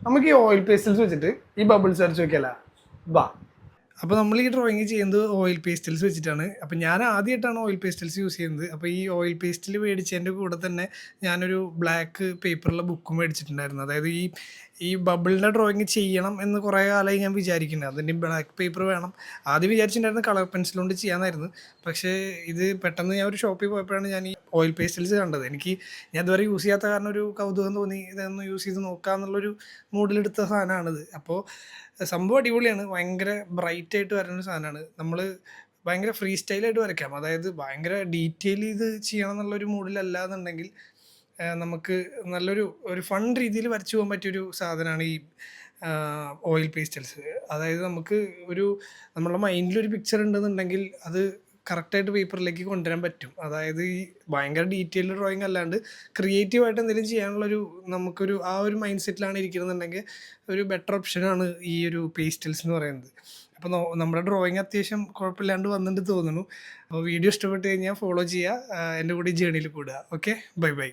നമുക്ക് ഈ oil pastels വെച്ചിട്ട് ഈ ബബിൾസ് വരച്ച് നോക്കിയല്ല വാ. അപ്പോൾ നമ്മൾ ഈ ഡ്രോയിങ് ചെയ്യുന്നത് ഓയിൽ പേസ്റ്റൽസ് വെച്ചിട്ടാണ്. അപ്പോൾ ഞാൻ ആദ്യമായിട്ടാണ് ഓയിൽ പേസ്റ്റൽസ് യൂസ് ചെയ്യുന്നത്. അപ്പോൾ ഈ ഓയിൽ പേസ്റ്റിൽ മേടിച്ചതിൻ്റെ കൂടെ തന്നെ ഞാനൊരു ബ്ലാക്ക് പേപ്പറുള്ള ബുക്കും മേടിച്ചിട്ടുണ്ടായിരുന്നു. അതായത് ഈ ബബിളിൻ്റെ ഡ്രോയിങ് ചെയ്യണം എന്ന് കുറേ കാലമായി ഞാൻ വിചാരിക്കുന്നത്. അതിൻ്റെ ബ്ലാക്ക് പേപ്പർ വേണം. ആദ്യം വിചാരിച്ചിട്ടുണ്ടായിരുന്നു കളർ പെൻസിൽ കൊണ്ട് ചെയ്യാമെന്നായിരുന്നു. പക്ഷേ ഇത് പെട്ടെന്ന് ഞാൻ ഒരു ഷോപ്പിൽ പോയപ്പോഴാണ് ഞാൻ ഈ ഓയിൽ പേസ്റ്റൽസ് കണ്ടത്. ഞാൻ ഇതുവരെ യൂസ് ചെയ്യാത്ത കാരണം ഒരു കൗതുകം തോന്നി. ഇതൊന്ന് യൂസ് ചെയ്ത് നോക്കാമെന്നുള്ളൊരു മൂഡിലെടുത്ത സാധനമാണിത്. അപ്പോൾ സംഭവം അടിപൊളിയാണ്. ഭയങ്കര ബ്രൈറ്റായിട്ട് വരുന്ന സാധനമാണ്. നമ്മൾ ഭയങ്കര ഫ്രീ സ്റ്റൈലായിട്ട് വരയ്ക്കാം. അതായത് ഭയങ്കര ഡീറ്റെയിൽ ചെയ്ത് ചെയ്യണം എന്നുള്ളൊരു മൂഡിലല്ല എന്നുണ്ടെങ്കിൽ നമുക്ക് ഒരു ഫൺ രീതിയിൽ വരച്ചു പോകാൻ പറ്റിയൊരു സാധനമാണ് ഈ ഓയിൽ പേസ്റ്റൽസ്. അതായത് നമുക്ക് നമ്മളുടെ മൈൻഡിലൊരു പിക്ചർ ഉണ്ടെന്നുണ്ടെങ്കിൽ അത് കറക്റ്റായിട്ട് പേപ്പറിലേക്ക് കൊണ്ടുവരാൻ പറ്റും. അതായത് ഈ ഭയങ്കര ഡീറ്റെയിൽഡ് ഡ്രോയിങ് അല്ലാണ്ട് ക്രിയേറ്റീവായിട്ട് എന്തെങ്കിലും ചെയ്യാനുള്ളൊരു ഒരു മൈൻഡ് സെറ്റിലാണ് ഇരിക്കണമെന്നുണ്ടെങ്കിൽ ഒരു ബെറ്റർ ഓപ്ഷനാണ് ഈ ഒരു പേസ്റ്റൽസ് എന്ന് പറയുന്നത്. അപ്പോൾ നമ്മുടെ ഡ്രോയിങ് അത്യാവശ്യം കുഴപ്പമില്ലാണ്ട് വന്നിട്ട് തോന്നുന്നു. അപ്പോൾ വീഡിയോ ഇഷ്ടപ്പെട്ട് കഴിഞ്ഞാൽ ഫോളോ ചെയ്യുക, എൻ്റെ കൂടെ ഈ ജേണിയിൽ കൂടുക. Okay, bye bye.